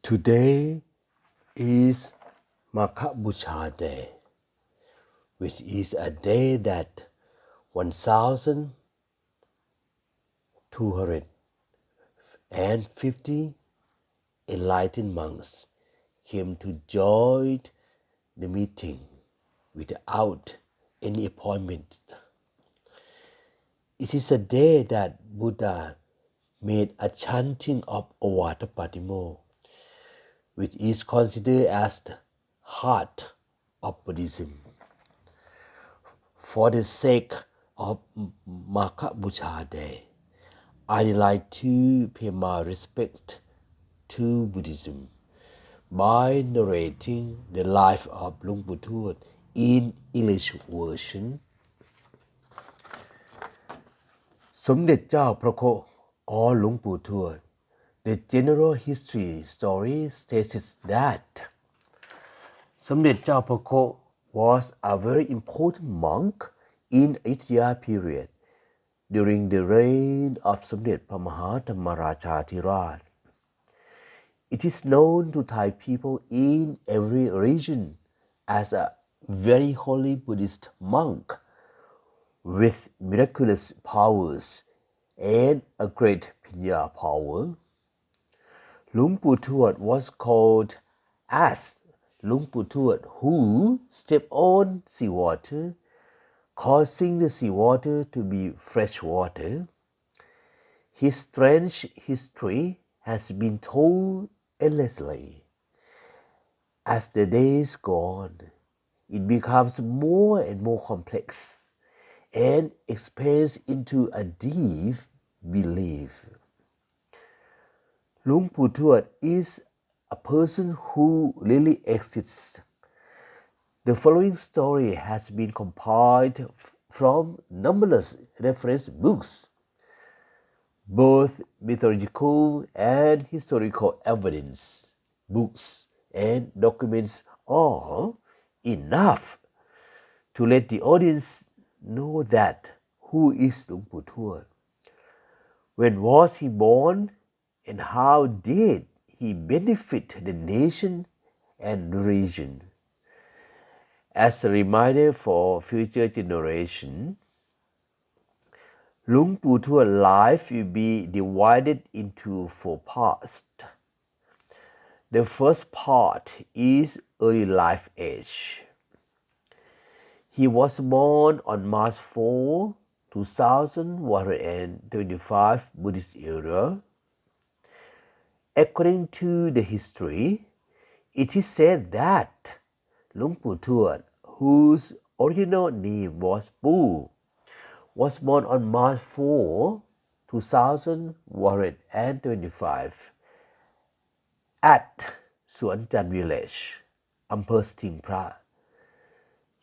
Today is Makabucha Day, which is a day that 1,250 enlightened monks came to join the meeting without any appointment. It is a day that Buddha made a chanting of Ovatapatimo, which is considered as the heart of Buddhism. For the sake of Makabucha Day, I'd like to pay my respect to Buddhism by narrating the life of Luangpoo Tuad in English version. สมเด็จเจ้าพระโค or หลวงปู่ทวด The general history story states that สมเด็จเจ้าพระโค was a very important monk in Ayutthaya period during the reign of สมเด็จพระมหาธรรมราชาธิราช It is known to Thai people in every region as a very holy Buddhist monk with miraculous powers and a great pinya power. Luangpoo Tuad was called as Luangpoo Tuad who stepped on seawater, causing the seawater to be fresh water. His strange history has been told endlessly. As the days go on, it becomes more and more complex and expands into a deep belief. Luangpoo Tuad is a person who really exists. The following story has been compiled from numberless reference books, both mythological and historical evidence. Books and documents are enough to let the audience know that who is Luangpoo Tuad, when was he born, and how did he benefit the nation and the region. As a reminder for future generations, Luangpoo Tuad's life will be divided into 4 parts. The first part is early life age. He was born on March 4, 2125 Buddhist era. According to the history, it is said that Luangpoo Tuad, whose original name was Poo, was born on March 4, 2125 at Suanjan village, อำเภอสถิงพระ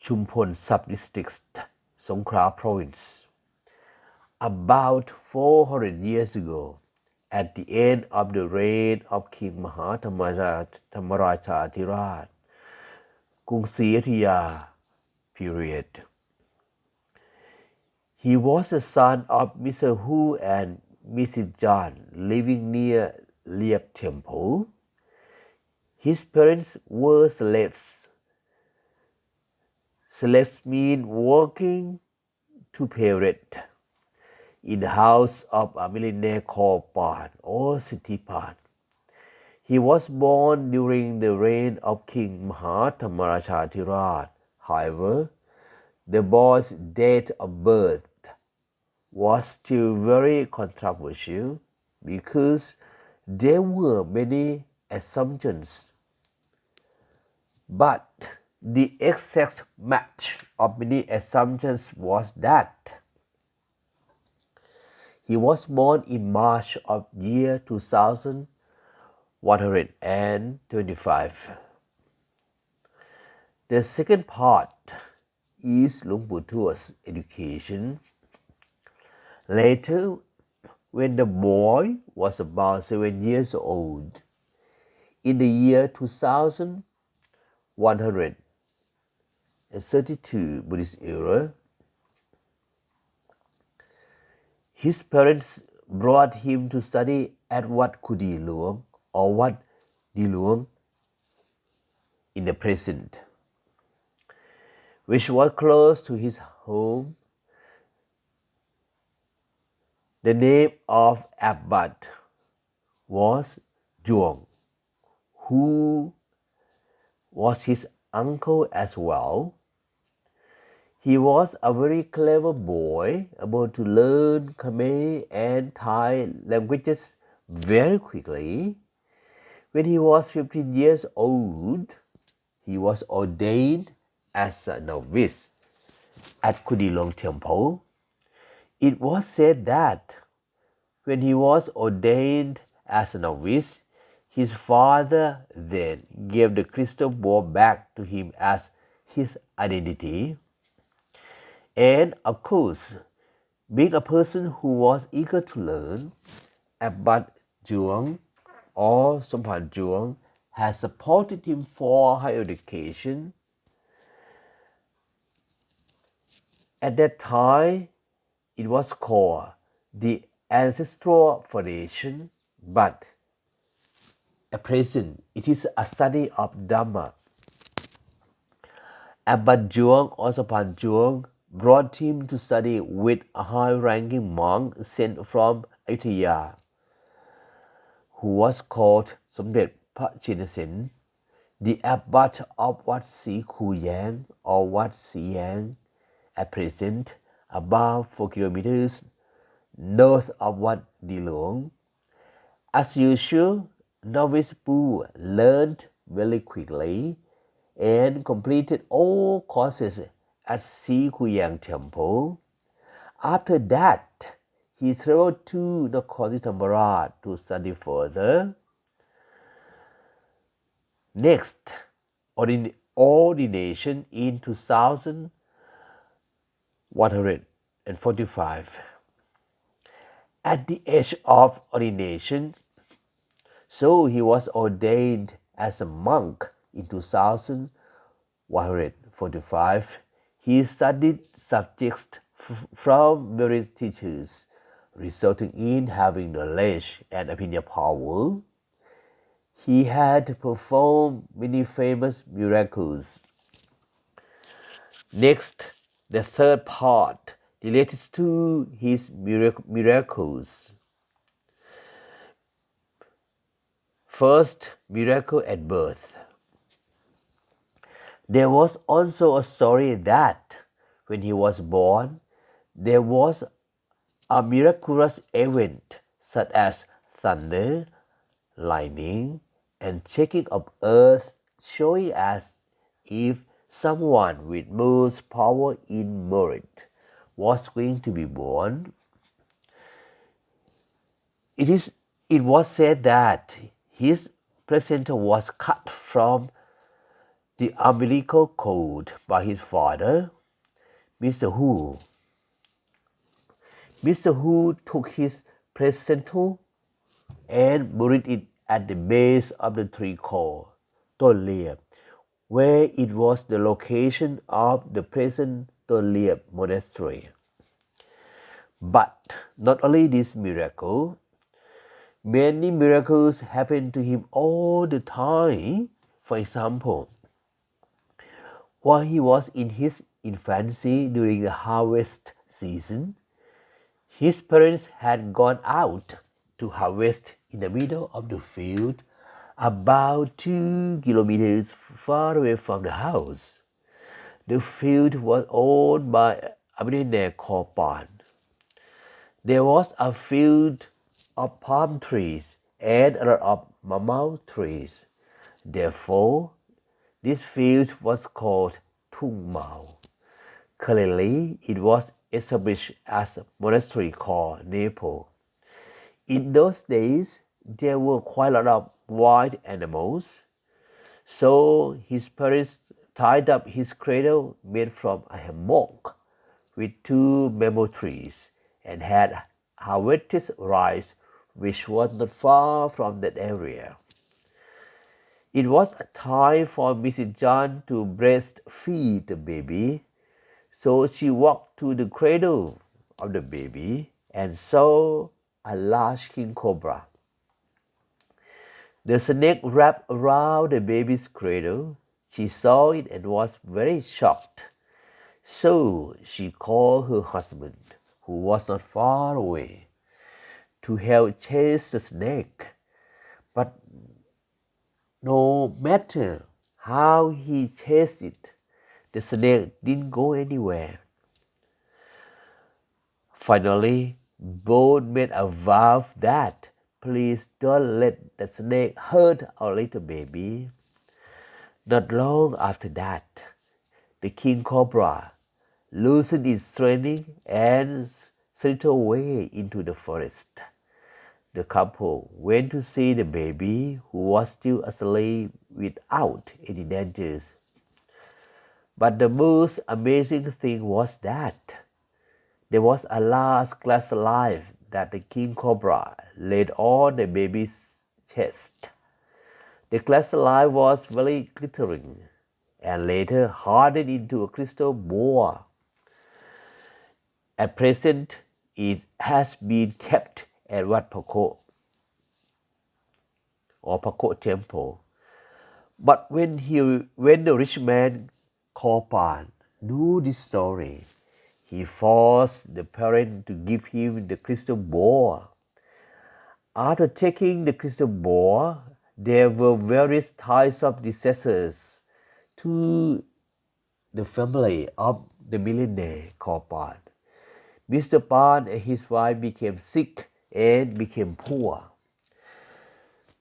Chumpon sub-district, Songkhla province. About 400 years ago, at the end of the reign of King Mahathamaraja Thiraj, กรุงศรีอยุธยา period. He was the son of Mr. Hu and Mrs. John living near Liep Temple. His parents were slaves. Slaves mean working to pay rent in the house of a millionaire called Pan or Sitipan. He was born during the reign of King Mahathamaraja Thiraj. However, the boy's date of birth was still very controversial because there were many assumptions. But the exact match of many assumptions was that he was born in March of year 2125. The second part is Luangpoo Tuad's education. Later, when the boy was about 7 years old, in the year 2132 Buddhist era, his parents brought him to study at Wat Kudi Luang or Wat Di Luang in the present, which was close to his home. The name of Abbot was Juang, who was his uncle as well. He was a very clever boy, able to learn Khmer and Thai languages very quickly. When he was 15 years old, he was ordained as a novice at Kudilong Temple. It was said that when he was ordained as a novice, his father then gave the crystal ball back to him as his identity. And of course, being a person who was eager to learn, Abbot Juang or Sompan Juang has supported him for higher education. At that time, it was called the Ancestral Foundation, but at present, it is a study of Dhamma. Abbot Juang or Sompan Juang brought him to study with a high-ranking monk sent from Ayutthaya, who was called Somdet Pha Chinnasen, the abbot of Wat Si Khuyang or Wat Siang, at present about 4 kilometers north of Wat Di Luang. As usual, novice Poo learned very quickly and completed all courses at Si Khuyang Temple. After that, he traveled to Nakhon Si Thammarat to study further. Next, ordination in 2145. At the age of ordination, so he was ordained as a monk in 2145. He studied subjects from various teachers, resulting in having knowledge and opinion power. He had performed many famous miracles. Next, the third part relates to his miracles. First, miracle at birth. There was also a story that when he was born, there was a miraculous event such as thunder, lightning, and shaking of earth, showing as if someone with most power in merit was going to be born. It was said that his placenta was cut from the umbilical cord by his father, Mr. Hu. Mr. Hu took his placenta and buried it at the base of the tree called Ton Liep, where it was the location of the present Ton Liep monastery. But not only this miracle, many miracles happened to him all the time. For example, while he was in his infancy during the harvest season, his parents had gone out to harvest in the middle of the field about 2 kilometers far away from the house. The field was owned by a millionaire called Pan. There was a field of palm trees and a lot of mamao trees. Therefore, this field was called Tung Mao. Currently, it was established as a monastery called Nepal. In those days, there were quite a lot of wild animals, so his parents tied up his cradle made from a hammock with 2 mamao trees and had harvested rice, which was not far from that area. It was a time for Mrs. John to breastfeed the baby, so she walked to the cradle of the baby and saw a large king cobra. The snake wrapped around the baby's cradle. She saw it and was very shocked. So she called her husband, who was not far away, to help chase the snake. But no matter how he chased it, the snake didn't go anywhere. Finally, both made a vow that please don't let the snake hurt our little baby. Not long after that, the king cobra loosened its training and slid away into the forest. The couple went to see the baby, who was still asleep without any dangers. But the most amazing thing was that there was a large glass slide that the king cobra laid on the baby's chest. The glass slide was very glittering and later hardened into a crystal ball. At present, it has been kept at Wat Pako or Pako Temple. But when the rich man Korpan knew this story, he forced the parent to give him the crystal ball. After taking the crystal ball, there were various types of disasters to the family of the millionaire Korpan. Mr. Pan and his wife became sick and became poor.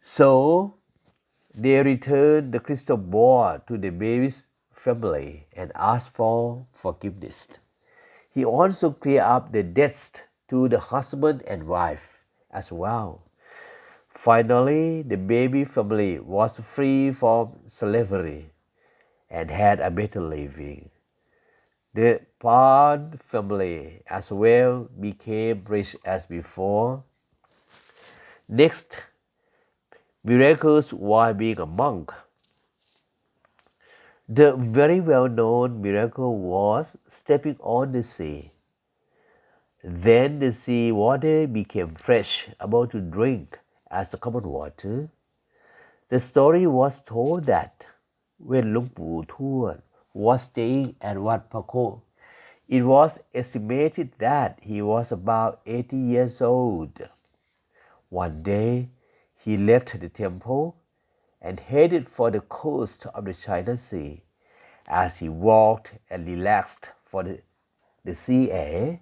So they returned the crystal ball to the baby's family and asked for forgiveness. He also cleared up the debts to the husband and wife as well. Finally, the baby family was free from slavery and had a better living. The Pan family as well became rich as before. Next, miracles while being a monk. The very well-known miracle was stepping on the sea. Then the sea water became fresh, about to drink as the common water. The story was told that when Luangpoo Tuad was staying at Wat Pako, it was estimated that he was about 80 years old. One day, he left the temple and headed for the coast of the China Sea. As he walked and relaxed for the sea air,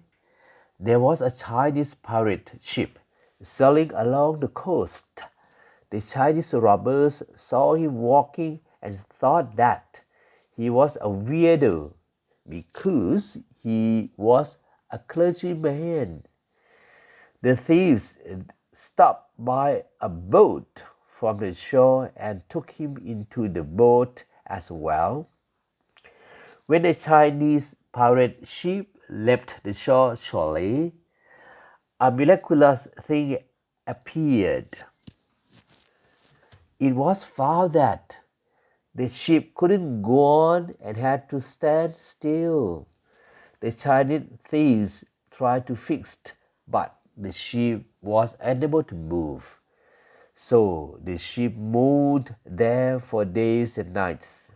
there was a Chinese pirate ship sailing along the coast. The Chinese robbers saw him walking and thought that he was a weirdo because he was a clergyman. The thieves stopped by a boat from the shore and took him into the boat as well. When the Chinese pirate ship left the shore shortly, a miraculous thing appeared. It was found that the ship couldn't go on and had to stand still. The Chinese thieves tried to fix it, but the ship was unable to move. So the ship moved there for days and nights.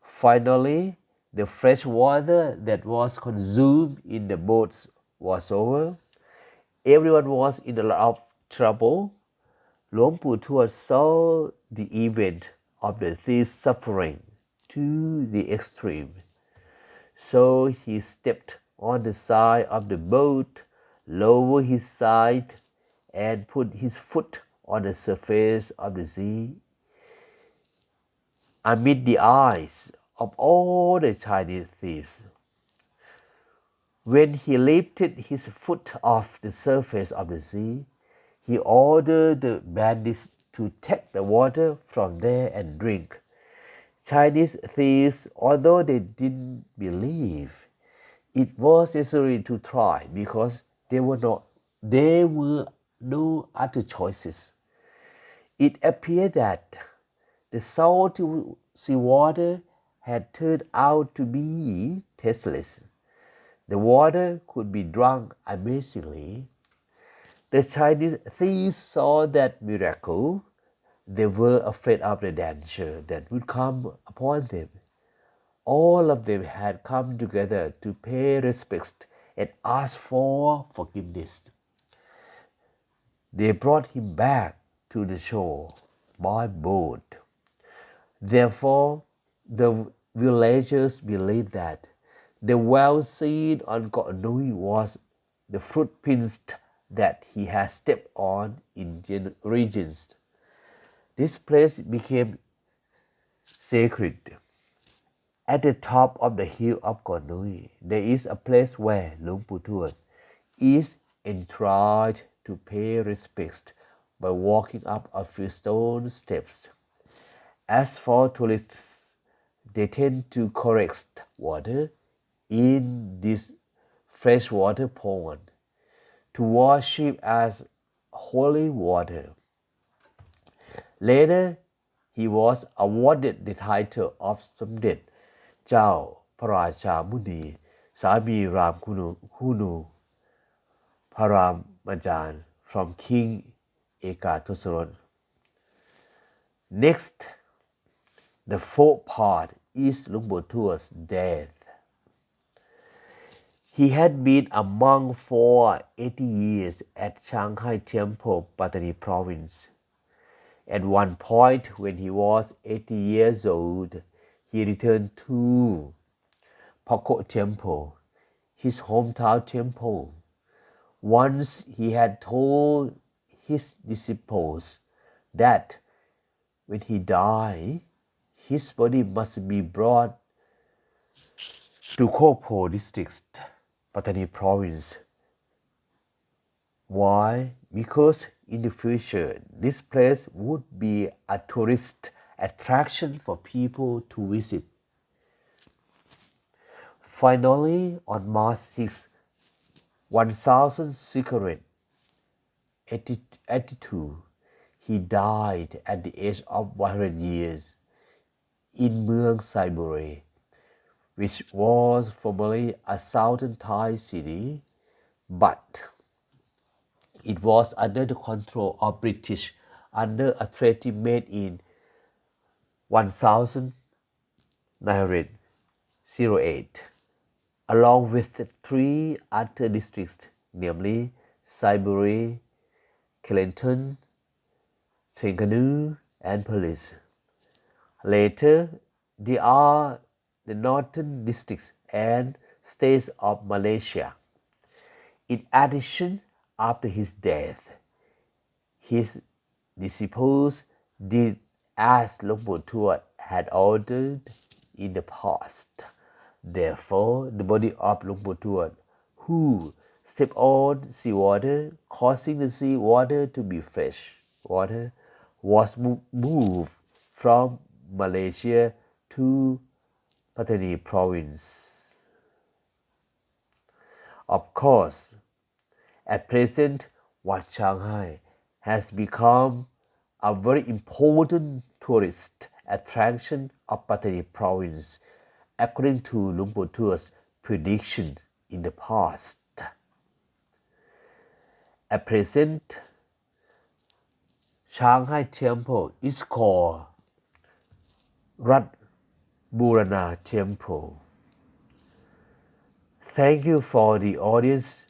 Finally, the fresh water that was consumed in the boats was over. Everyone was in a lot of trouble. Luangpoo Tuad saw the event of the thieves' suffering to the extreme. So he stepped on the side of the boat, lowered his side, and put his foot on the surface of the sea. Amid the eyes of all the Chinese thieves, when he lifted his foot off the surface of the sea, he ordered the bandits to take the water from there and drink. Chinese thieves, although they didn't believe, it was necessary to try because there were no other choices. It appeared that the salty seawater had turned out to be tasteless. The water could be drunk amazingly. The Chinese thieves saw that miracle. They were afraid of the danger that would come upon them. All of them had come together to pay respects and ask for forgiveness. They brought him back to the shore by boat. Therefore, the villagers believed that the well seen on Koh Nui was the footprints that he had stepped on in regions. This place became sacred. At the top of the hill of Koh Nui, there is a place where Luangpoo Tuad is encouraged to pay respects by walking up a few stone steps. As for tourists, they tend to collect water in this freshwater pond to worship as holy water. Later, he was awarded the title of สมเด็จเจ้าพระราชามุนีสามีรามคูนูพระรามจารย์ from King เอกาทศรส Next, the fourth part is Luangpoo Tuad's death. He had been a monk for 80 years at Shanghai Temple, Pattani Province. At one point, when he was 80 years old, he returned to Pakot Temple, his hometown temple. Once he had told his disciples that when he died, his body must be brought to Kopo district, Pattani province. Why? Because in the future, this place would be a tourist attraction for people to visit. Finally, on March 6, 1682, he died at the age of 100 years in Mueang Saiburi, which was formerly a southern Thai city, but it was under the control of British under a treaty made in 1908, along with the three other districts, namely Saiburi, Kelantan, Terengganu, and Perlis. Later, there are the northern districts and states of Malaysia. In addition, after his death, his disciples did as Luangpoo Tuad had ordered in the past. Therefore, the body of Luangpoo Tuad, who stepped on seawater, causing the sea water to be fresh water, was moved from Malaysia to Pattani province. Of course, at present, Wat Shanghai has become a very important tourist attraction of Pattani province, according to Luangpoo Tuad's prediction in the past. At present, Shanghai Temple is called Rat Burana Temple. Thank you for the audience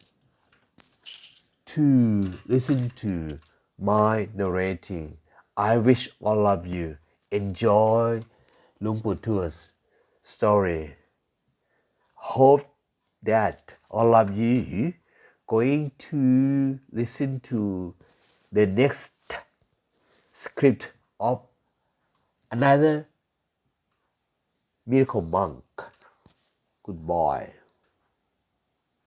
to listen to my narrating. I wish all of you enjoy Luangpoo Tuad's story. Hope that all of you going to listen to the next script of another miracle monk. Goodbye.